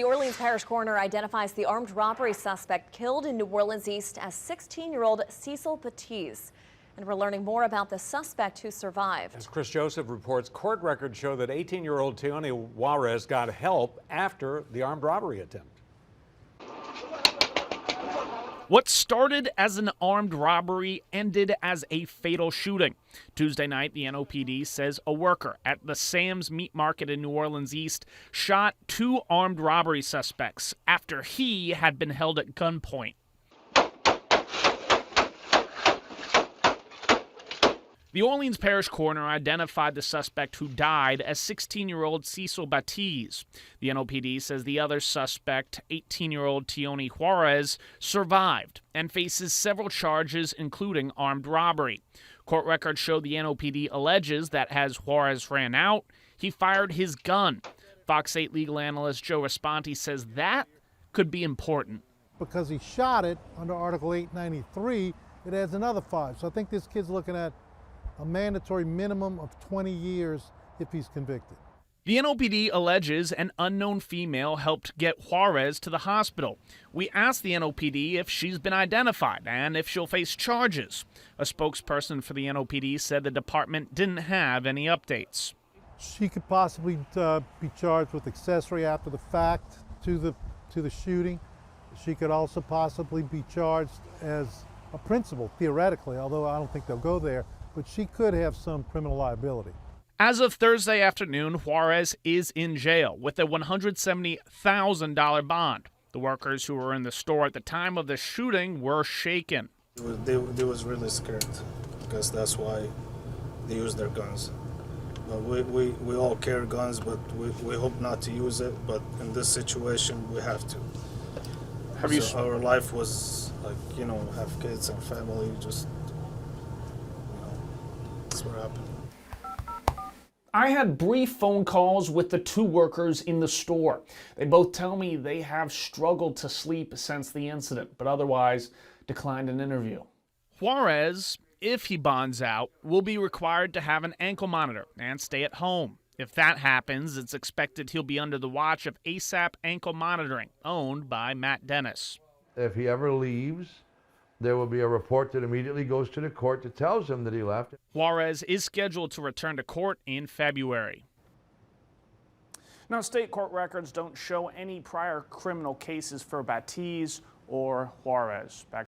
The Orleans Parish Coroner identifies the armed robbery suspect killed in New Orleans East as 16-year-old Cecil Baptiste. And we're learning more about the suspect who survived. As Chris Joseph reports, court records show that 18-year-old Tioni Juarez got help after the armed robbery attempt. What started as an armed robbery ended as a fatal shooting. Tuesday night, the NOPD says a worker at the Sam's Meat Market in New Orleans East shot two armed robbery suspects after he had been held at gunpoint. The Orleans Parish Coroner identified the suspect who died as 16-year-old Cecil Baptiste. The NOPD says the other suspect, 18-year-old Tioni Juarez, survived and faces several charges, including armed robbery. Court records show the NOPD alleges that as Juarez ran out, he fired his gun. Fox 8 legal analyst Joe Responti says that could be important. Because he shot it under Article 893, it adds another 5. So I think this kid's looking at a mandatory minimum of 20 years if he's convicted. The NOPD alleges an unknown female helped get Juarez to the hospital. We asked the NOPD if she's been identified and if she'll face charges. A spokesperson for the NOPD said the department didn't have any updates. She could possibly be charged with accessory after the fact to the shooting. She could also possibly be charged as a principal, theoretically, although I don't think they'll go there. But she could have some criminal liability. As of Thursday afternoon, Juarez is in jail with a $170,000 bond. The workers who were in the store at the time of the shooting were shaken. They was really scared because that's why they use their guns. But we all carry guns, but we hope not to use it. But in this situation, we have to. Our life was like, have kids and family, just. What happened. I had brief phone calls with the two workers in the store. They both tell me they have struggled to sleep since the incident, but otherwise declined an interview. Juarez, if he bonds out, will be required to have an ankle monitor and stay at home. If that happens, it's expected he'll be under the watch of ASAP Ankle Monitoring, owned by Matt Dennis. If he ever leaves, there will be a report that immediately goes to the court that tells him that he left. Juarez is scheduled to return to court in February. Now, state court records don't show any prior criminal cases for Baptiste or Juarez. Back